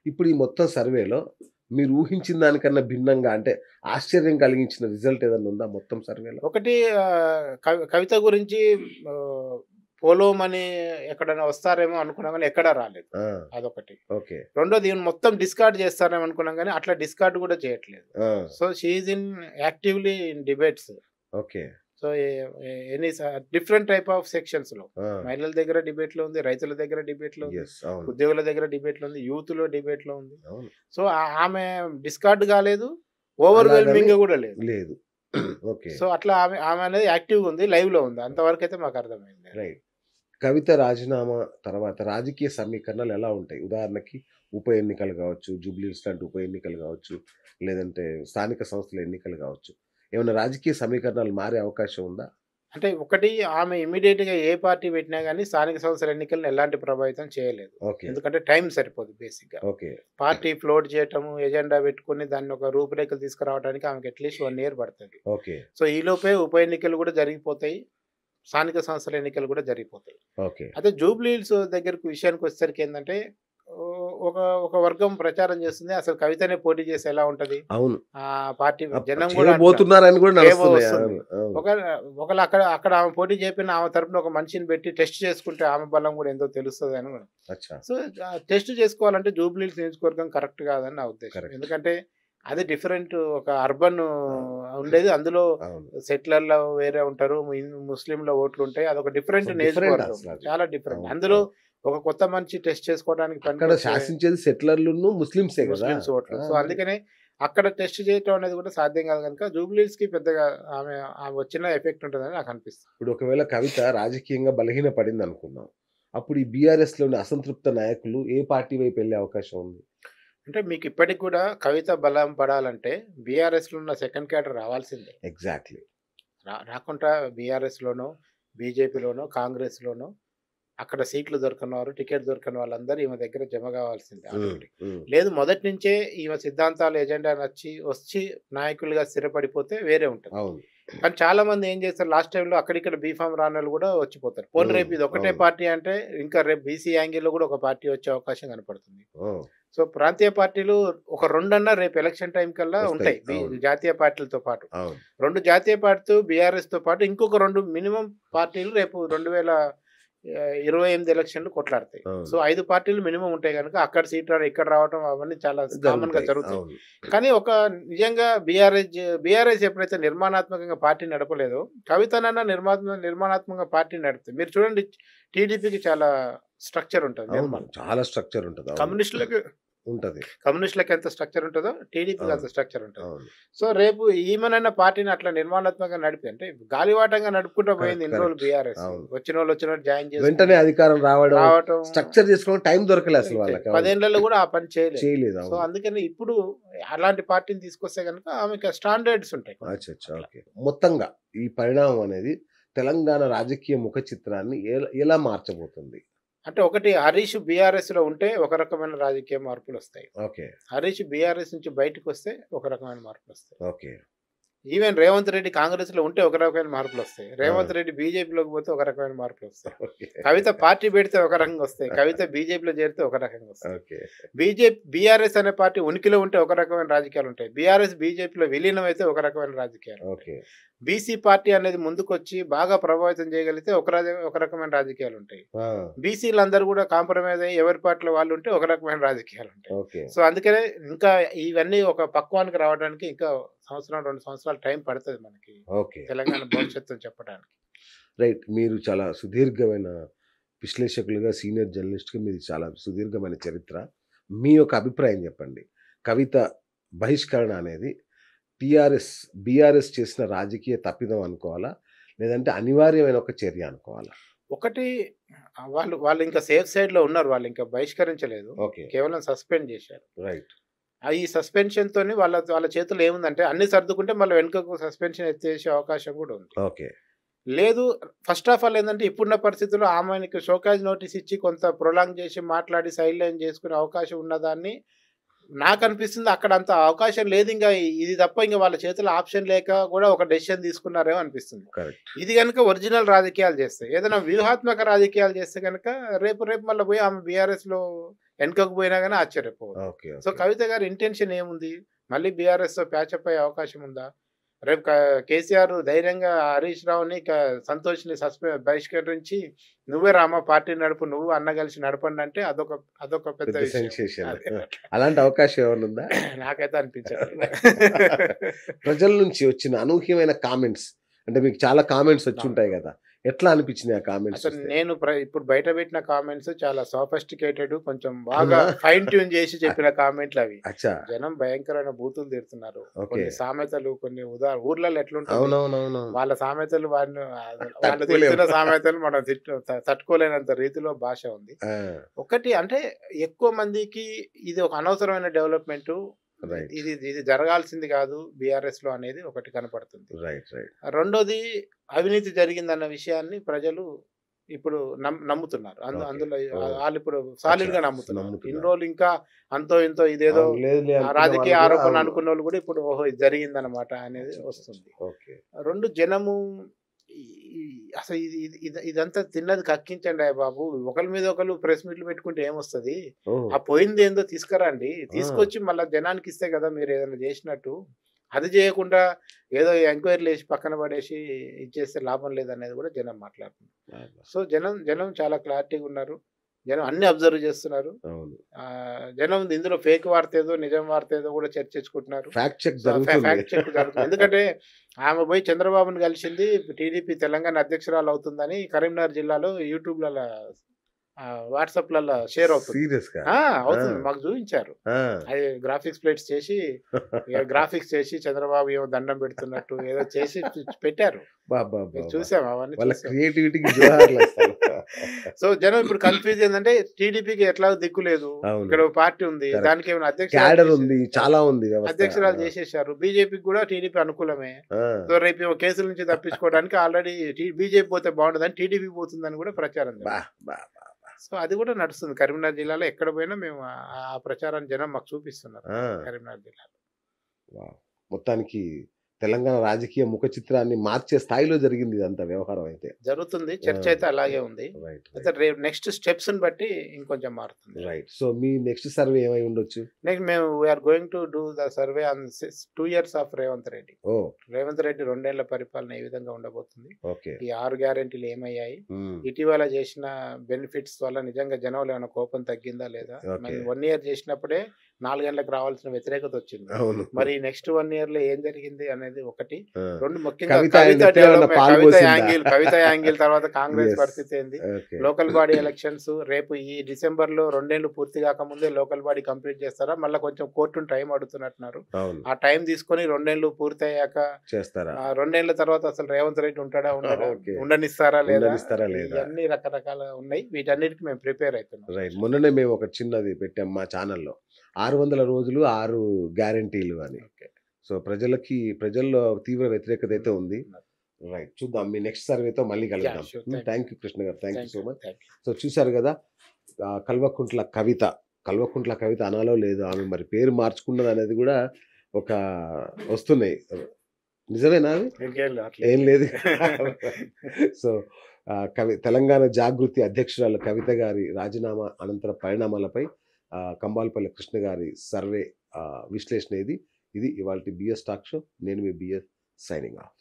ఇప్పుడు ఈ మొత్తం సర్వేలో మీరు ఊహించిన దానికన్నా భిన్నంగా అంటే ఆశ్చర్యం కలిగించిన రిజల్ట్ ఏదన్నా ఉందా మొత్తం సర్వేలో? ఒకటి కవిత గురించి పోలోమని ఎక్కడైనా వస్తారేమో అనుకున్నాం గానీ ఎక్కడా రాలేదు. ఆ! అదొకటి. ఓకే. రెండోది ఈమెను మొత్తం డిస్కార్డ్ చేస్తారేమో అనుకున్నాం గానీ అట్లా డిస్కార్డ్ కూడా చేయట్లేదు. ఆ! So, she is actively in debates. Okay. So, any different type of సెక్షన్స్‌లో ఆ! మహిళల దగ్గర డిబేట్‌లో ఉంది, రైతుల దగ్గర డిబేట్‌లో ఉంది, యెస్. అవును. ఉద్యోగుల దగ్గర డిబేట్‌లో ఉంది, యూత్‌లో డిబేట్‌లో ఉంది. అవును. సో, ఆమె డిస్కార్డ్ కాలేదు, ఓవర్‌వెల్మింగ్‌గా కూడా లేదు. లేదు. ఓకే. సో, అట్లా ఆమె ఆమె అనేది యాక్టివ్‌గా ఉంది, లైవ్‌లో ఉంది. అంతవరకైతే మాకు అర్థమైంది. రైట్. కవిత రాజీనామా తర్వాత రాజకీయ సమీకరణాలు ఎలా ఉంటాయి? ఉదాహరణకి ఉప ఎన్నికలు గావచ్చు, జూబ్లీహిల్స్ లాంటి ఉప ఎన్నికలు గావచ్చు, లేదంటే స్థానిక సంస్థల ఎన్నికలు గావచ్చు. ఏమన్నా రాజకీయ సమీకరణాలు మారే అవకాశం ఉందా? అంటే ఒకటి ఆమె ఇమ్మీడియేట్‌గా ఏ పార్టీ పెట్టినా గానీ స్థానిక సంస్థల ఎన్నికలను ఎలాంటి ప్రభావితం చేయలేదు. ఓకే. ఎందుకంటే టైం సరిపోదు బేసిక్‌గా. ఓకే. పార్టీ ఫ్లోట్ చేయటము, ఎజెండా పెట్టుకొని దాన్ని ఒక రూపురేఖలు తీసుకురావడానికి ఆమెకి అట్‌లీస్ట్ 1 ఇయర్ పడతది. ఓకే. సో, ఈలోపే ఉప ఎన్నికలు కూడా జరిగిపోతాయి. స్థానిక సంస్థల ఎన్నికలు కూడా జరిగిపోతాయి. ఓకే. అయితే జూబ్లీహిల్స్ దగ్గరకు విషయానికి వచ్చేసరికి ఏందంటే ఒక ఒక వర్గం ప్రచారం చేస్తుంది. అసలు కవితనే పోటీ చేస్తే ఎలా ఉంటది? అవును. పార్టీ జనం కూడా చేయబోతున్నారని కూడా నడుస్తుంది. వస్తుంది. అవును. అవును. ఒకవేళ అక్కడ ఆమె పోటీ చేయకపోయినా ఆమె తరపున ఒక మనిషిని పెట్టి టెస్ట్ చేసుకుంటే ఆమె బలం కూడా ఎంతో తెలుస్తది అని కూడా. అచ్చా! సో, టెస్ట్ చేసుకోవాలంటే జూబ్లీహిల్స్ నియోజకవర్గం కరెక్ట్ కాదని నా ఉద్దేశం. కరెక్ట్. ఎందుకంటే అది డిఫరెంట్ ఒక అర్బన్ ఉండేది. అందులో అవును. సెటిలర్‌లో వేరే ఉంటారు. ముస్లింల ఓట్లు ఉంటాయి. అదొక డిఫరెంట్ అసలు నియోజకవర్గం. అసలు అది. చాలా డిఫరెంట్. అవును. అందులో అవును. ఒక కొత్త మనిషి టెస్ట్ చేసుకోవడానికి అక్కడ పనికొచ్చే శాసించేది సెటిలర్లును ముస్లిమ్సే కదా! ముస్లిమ్స్ ఓట్లు. ఆ! సో, అందుకనే అక్కడ టెస్ట్ చేయటం అనేది కూడా సాధ్యం కాదు కనుక జూబ్లీహిల్స్‌కి పెద్దగా ఆమె వచ్చిన ఎఫెక్ట్ ఉంటదని నాకు అనిపిస్తుంది. ఇప్పుడు ఒకవేళ కవిత రాజకీయంగా బలహీనపడింది అనుకుందాం. అప్పుడు ఈ బీఆర్ఎస్‌లోని అసంతృప్త నాయకులు ఏ పార్టీ వైపు వెళ్ళే అవకాశం ఉంది? అంటే మీకు ఇప్పటికి కూడా కవిత బలం పడాలంటే బీఆర్ఎస్‌లో ఉన్న సెకండ్ క్యాడర్ రావాల్సిందే. ఎగ్జాక్ట్‌లీ. రాకుండా బీఆర్ఎస్‌లోనో, బీజేపీలోనో, కాంగ్రెస్‌లోనో అక్కడ సీట్లు దొరకనివారు, టికెట్ దొరకని వాళ్ళందరూ ఈమె దగ్గర జమ కావాల్సిందే హ్మ్. ఆటోమేటిక్. హ్మ్. లేదు మొదటి నుంచే ఈమె సిద్ధాంతాలు, ఎజెండా వచ్చి నాయకులుగా స్థిరపడిపోతే వేరే ఉంటది. అవును. కానీ చాలా మంది ఏం చేస్తారు లాస్ట్ టైంలో అక్కడిక్కడ బీఫామ్ రానోళ్ళు కూడా వచ్చిపోతారు. పోనీ రేపు ఇది ఒకటే అవును. పార్టీ అంటే ఇంకా రేపు బీసీ యాంగిల్‌లో కూడా ఒక పార్టీ వచ్చే అవకాశం కనపడుతుంది. ఓహ్! సో, ప్రాంతీయ పార్టీలు ఒక 2 అన్నా రేపు ఎలక్షన్ టైం కల్లా వస్తాయి. ఉంటాయి. అవును. జాతీయ పార్టీలతో పాటు. అవును. 2 జాతీయ పార్టీతో బీఆర్ఎస్‌తో పాటు ఇంకొక 2 మినిమమ్ పార్టీలు రేపు 2028 ఎలక్షన్‌లు కొట్లాడతాయి. సో, అవును. 5 పార్టీలు మినిమమ్ ఉంటాయి గనుక అక్కడ సీట్ రావడం, ఇక్కడ రావడం అవన్నీ చాలా కామన్‌గా జరుగుతాయి. జరుగుతాయి. అవును. కానీ ఒక నిజంగా బీఆర్ఎస్ ఎప్పుడైతే నిర్మాణాత్మకంగా పార్టీ నడపలేదో కవితనన్నా నిర్మాణాత్మకంగా పార్టీ నడుపుతుంది. మీరు చూడండి టీడీపీకి చాలా స్ట్రక్చర్ ఉంటది అవును. నిర్మాణం. చాలా స్ట్రక్చర్ ఉంటది. అవును. ఉంటది. కమ్యూనిస్టులకి ఎంత స్ట్రక్చర్ ఉంటదో టీడీపీకి అంత అవును. స్ట్రక్చర్ ఉంటది. అవును. సో, రేపు ఈమెనైనా పార్టీని అట్లా నిర్మాణాత్మకంగా నడిపి అంటే గాలివాటంగా నడుపుకుంటూ పోయింది ఇన్ని రోజులు కరెక్ట్. బీఆర్ఎస్. అవును. వచ్చినోళ్ళు జాయిన్ వెంటనే చేసుకొని అధికారం రావడం, రావటం స్ట్రక్చర్ చేసుకోవడం టైం దొరకలే అసలు వాళ్ళకి. 10 ఏళ్లలో కూడా ఆ పని చేయలేదు. చేయలేదు. సో, అవును. అందుకని ఇప్పుడు అలాంటి పార్టీని తీసుకొస్తే గనుక ఆమెకి స్టాండర్డ్స్ ఉంటాయి. అచ్చచ్చా! ఓకే. మొత్తంగా ఈ పరిణామం అనేది తెలంగాణ రాజకీయ ముఖ చిత్రాన్ని ఎలా మార్చబోతుంది? అంటే ఒకటి హరీష్ బీఆర్ఎస్‌లో ఉంటే ఒక రకమైన రాజకీయ మార్పులొస్తాయి. ఓకే. హరీష్ బీఆర్ఎస్ నుంచి బయటకొస్తే ఒక రకమైన మార్పులొస్తాయి. ఓకే. ఈవెన్ రేవంత్ రెడ్డి కాంగ్రెస్‌లో ఉంటే ఒక రకమైన మార్పులొస్తాయి. ఆ! రేవంత్ రెడ్డి బీజేపీలోకి పోతే ఒక రకమైన మార్పులొస్తాయి. ఓకే. కవిత పార్టీ పెడితే ఒక రకంగా వస్తాయి. కవిత బీజేపీలో చేరితే ఒక రకంగా వస్తాయి. ఓకే. బీఆర్ఎస్ అనే పార్టీ ఉనికిలో ఉంటే ఒక రకమైన రాజకీయాలు ఉంటాయి. బీఆర్ఎస్ బీజేపీలో విలీనం అయితే ఒక రకమైన రాజకీయాలు ఉంటాయి. ఓకే. బీసీ పార్టీ అనేది ముందుకొచ్చి బాగా ప్రభావితం చేయగలిగితే ఒక రకమైన రాజకీయాలు ఉంటాయి. ఆ! బీసీలందరూ కూడా కాంప్రమైజ్ అయ్యి ఎవరి పార్టీలో వాళ్ళు ఉంటే ఒక రకమైన రాజకీయాలు ఉంటాయి. ఓకే. సో, అందుకనే ఇంకా ఇవన్నీ ఒక పక్వానికి రావడానికి ఇంకా 2 సంవత్సరాలు టైం పడతది మనకి. ఓకే. తెలంగాణ భవిష్యత్తుని చెప్పడానికి. రైట్. మీరు చాలా సుదీర్ఘమైన విశ్లేషకులుగా, సీనియర్ జర్నలిస్ట్‌గా మీది చాలా సుదీర్ఘమైన చరిత్ర. మీ యొక్క అభిప్రాయం చెప్పండి. కవిత బహిష్కరణ అనేది బీఆర్ఎస్ చేసిన రాజకీయ తప్పిదం అనుకోవాలా? లేదంటే అనివార్యమైన ఒక చర్య అనుకోవాలా? ఒకటి వాళ్ళు ఇంకా సేఫ్ సైడ్‌లో ఉన్నారు. వాళ్ళు ఇంకా బహిష్కరించలేదు. ఓకే. కేవలం సస్పెండ్ చేశారు. రైట్. ఈ సస్పెన్షన్‌తోని వాళ్ళ చేతుల్లో ఏముందంటే అన్నీ సర్దుకుంటే మళ్ళీ వెనుకకు సస్పెన్షన్ ఎత్తేసే అవకాశం కూడా ఉంది. ఓకే. లేదు ఫస్ట్ ఆఫ్ ఆల్ ఏందంటే ఇప్పుడున్న పరిస్థితుల్లో ఆమెకి షోకాజ్ నోటీస్ ఇచ్చి కొంత ప్రొలాంగ్ చేసి మాట్లాడి సైడ్ లైన్ చేసుకునే అవకాశం ఉన్నదాన్ని నాకనిపిస్తుంది. అక్కడ అంత అవకాశం లేదు. ఇంగా ఇది తప్ప ఇంక వాళ్ళ చేతిలో ఆప్షన్ లేక కూడా ఒక డెసిషన్ తీసుకున్నారేమో అనిపిస్తుంది. కరెక్ట్. ఇది గనుక ఒరిజినల్ రాజకీయాలు చేస్తే, ఏదైనా వ్యూహాత్మక రాజకీయాలు చేస్తే గనుక రేపు మళ్ళీ పోయి ఆమె బీఆర్ఎస్‌లో వెనుకకు పోయినా గానీ ఆశ్చర్యపోవద్దు. ఓకే. So, okay. కవిత గారి ఇంటెన్షన్ ఏముంది? మళ్ళీ బీఆర్ఎస్‌తో ప్యాచప్ అయ్యే అవకాశం ఉందా? రేపు కేసీఆర్ ధైర్యంగా హరీష్ రావుని, సంతోష్‌ని బహిష్కరించి నువ్వే రామా పార్టీ నడుపు, నువ్వు అన్న కలిసి నడపండి అంటే అదొక పెద్ద పెద్ద విషయం. సెన్సేషన్. అదే అట్లా. అలాంటి అవకాశం ఏమన్నా ఉందా? నాకైతే అనిపించట్లేదు. ప్రజల నుంచి వచ్చిన అనూహ్యమైన కామెంట్స్ అంటే మీకు చాలా కామెంట్స్ వచ్చుంటాయి గదా! ఎట్లా అనిపించినాయి ఆ కామెంట్స్ అసలు చూస్తే? నేను ఇప్పుడు బయట పెట్టిన కామెంట్స్ చాలా సోఫిస్టికేటెడ్, కొంచెం బాగా అవునా? ఫైన్ ట్యూన్ చేసి చెప్పిన కామెంట్లు అవి. అచ్చా! జనం భయంకరమైన బూతులు తిడుతున్నారు. ఓకే. కొన్ని సామెతలు, కొన్ని ఊర్లలో ఎట్లుంటుంది అవునవునవును. వాళ్ళ సామెతలు, వాళ్ళు తట్టుకోలేము. తిడుతున్న సామెతలు మనం తట్టుకోలేనంత రీతిలో భాష ఉంది. ఆ! ఒకటి అంటే ఎక్కువ మందికి ఇది ఒక అనవసరమైన డెవలప్‌మెంట్. రైట్. ఇది జరగాల్సింది కాదు బీఆర్ఎస్‌లో అనేది ఒకటి కనపడుతుంది. రైట్. రైట్. రెండోది, అవినీతి జరిగిందన్న విషయాన్ని ప్రజలు ఇప్పుడు నమ్ముతున్నారు. ఓకే. అందులో ఓహ్! వాళ్ళు ఇప్పుడు సాలిడ్‌గా అచ్చా! నమ్ముతున్నారు. ఇన్ని నమ్ముతున్నారు. రోజులు ఇంకా అంతో ఇంతో ఇదేదో అవును. లేదులే అనుకున్న రాజకీయ వాళ్ళు కూడా ఆరోపణ అవును. అనుకున్నోళ్ళు కూడా ఇప్పుడు ఓహో! ఇది జరిగిందన్నమాట అనేది అచ్చా! వస్తుంది. ఓకే. 2 జనము ఈ ఈ అసలు ఇదంతా తిన్నది కక్కించండి బాబు. ఒకళ్ళ మీద ఒకళ్ళు ప్రెస్ మీట్లు పెట్టుకుంటే ఏమొస్తది? ఓహ్! ఆ పోయిందేందో తీసుకురండి. ఆ! తీసుకొచ్చి మళ్ళా జనానికి ఇస్తే కదా మీరు ఏదైనా చేసినట్టు. అది చేయకుండా ఏదో ఎంక్వైరీలు ఏసి పక్కన పడేసి ఇచ్చేస్తే లాభం లేదనేది కూడా జనం మాట్లాడుతున్నారు. అబ్బా! సో, జనం చాలా క్లారిటీగా ఉన్నారు. జనం అన్నీ అబ్జర్వ్ చేస్తున్నారు. అవును. జనం ఇందులో ఫేక్ వార్త ఏదో, నిజం వార్త ఏదో కూడా చర్చించుకుంటున్నారు. ఫ్యాక్ట్ చెక్ సో, జరుగుతుంది. ఫ్యాక్ట్ చెక్ జరుగుతుంది. ఎందుకంటే ఆమె పోయి చంద్రబాబుని కలిసింది టీడీపీ తెలంగాణ అధ్యక్షురాలు అవుతుందని కరీంనగర్ జిల్లాలో యూట్యూబ్‌లలో వాట్సాప్‌లలో షేర్ అవుతుంది. సీరియస్‌గా? అవుతుంది. ఆ! మాకు చూయించారు. ఆ! అది గ్రాఫిక్స్ ప్లేట్స్ చేసి గ్రాఫిక్స్ చేసి చంద్రబాబు ఏమో దండం పెడుతున్నట్టు ఏదో చేసి పెట్టారు. అబ్బబ్బబ్బబ్బా! చూసాం, అవన్నీ వాళ్ళ చూసాం. క్రియేటివిటీకి జోహార్లసలు. సో, జనం ఇప్పుడు కన్‌ఫ్యూజ్ ఏందంటే టీడీపీకి ఎట్లాగో దిక్కు లేదు. అవును. ఇక్కడ ఒక పార్టీ ఉంది. కరెక్ట్. దానికి ఏమైనా క్యాడర్ ఉంది. చాలా ఉంది వ్యవస్థ. అధ్యక్షురాలు ఆ! చేసేశారు. బీజేపీకి కూడా టీడీపీ అనుకూలమే. ఆ! సో, రేపు కేసుల నుంచి తప్పించుకోవడానికి ఆల్రెడీ బీజేపీ పోతే బాగుండదని టీడీపీ పోతుందని కూడా ప్రచారం బా! జరుగుతుంది. బా! బా! సో, అది కూడా నడుస్తుంది. కరీంనగర్ జిల్లాలో ఎక్కడ పోయినా మేము ఆ ప్రచారాన్ని జనం మాకు చూపిస్తున్నారు. ఆ! కరీంనగర్ జిల్లాలో. వావ్! మొత్తానికి తెలంగాణ రాజకీయ ముఖ చిత్రాన్ని మార్చే స్థాయిలో జరిగింది ఇదంతా వ్యవహారం అయితే. జరుగుతుంది. ఆ! చర్చ అయితే అలాగే ఉంది. రైట్. అయితే రైట్. రేపు నెక్స్ట్ స్టెప్స్‌ని బట్టి ఇంకొంచెం మారుతుంది. రైట్. సో, మీ నెక్స్ట్ సర్వే ఏమై ఉండొచ్చు? నెక్స్ట్ మేము we are going to do the survey on 2 years of Revanth Reddy. ఓహ్! రేవంత్ రెడ్డి 2 ఏళ్ల పరిపాలన ఏ విధంగా ఉండబోతుంది? ఓకే. ఈ 6 గ్యారంటీలు ఏమయ్యాయి? హ్మ్. ఇటీవల చేసిన బెనిఫిట్స్ వల్ల నిజంగా జనంలో ఏమైనా కోపం తగ్గిందా లేదా? ఓకే. మరి 1 ఇయర్ చేసినప్పుడే 4 గంటలకు రావాల్సిన వ్యతిరేకత వచ్చింది. అవును. మరి నెక్స్ట్ 1 ఇయర్‌లో ఏం జరిగింది అనేది ఒకటి. ఆ! 2 ముఖ్యంగా కవిత కవిత నెత్తిన ఏమన్నా డెవలప్‌మెంట్, పాలు పోసిందా? కవిత యాంగిల్ తర్వాత కాంగ్రెస్ యెస్. పరిస్థితి ఏంది? ఓకే. లోకల్ బాడీ ఎలక్షన్స్ రేపు ఈ డిసెంబర్‌లో 2 ఏళ్లు పూర్తి కాకముందే లోకల్ బాడీ కంప్లీట్ చేస్తారా? మళ్ళా కొంచెం కోర్టుని టైం అడుగుతున్నట్టున్నారు. అవును. ఆ టైం తీసుకొని 2 ఏళ్లు పూర్తయ్యాక చేస్తారా? 2 ఏళ్ల తర్వాత అసలు రేవంత్ రెడ్డి ఉంటాడా? ఉండడా? ఓకే. ఉండనిస్తారా లేదా? ఉండనిస్తారా లేదా? ఇవన్నీ రకరకాల ఉన్నాయి. వీటన్నిటికి మేము ప్రిపేర్ అవుతున్నాం. రైట్. మొన్ననే మేము ఒక చిన్నది పెట్టాం మా ఛానెల్‌లో. 600 రోజులు 6 గ్యారంటీలు అని. ఓకే. సో, ప్రజల్లో తీవ్ర వ్యతిరేకత అయితే ఉంది. రైట్. చూద్దాం. మీ నెక్స్ట్ సర్వేతో మళ్ళీ యాహ్! కలుద్దాం. షూర్. థాంక్ యూ కృష్ణ గారు. Thank you thank so you. Much. Thank you. So, చూసారు గదా! కల్వకుంట్ల కవిత అనాలో లేదో ఆమె మరి పేరు మార్చుకున్నదనేది గూడా ఒక వస్తున్నాయి. నిజమేనా అది? ఇంకేం ఏం లేదు. లేదు. సో, తెలంగాణ జాగృతి అధ్యక్షురాలు కవిత గారి రాజీనామా అనంతర పరిణామాలపై కంబాలపల్లి కృష్ణ గారి సర్వే విశ్లేషణ ఇది. ఇది ఇవాల్టి బిఎస్ టాక్ షో. నేను మీ బిఎస్ సైనింగ్ ఆఫ్.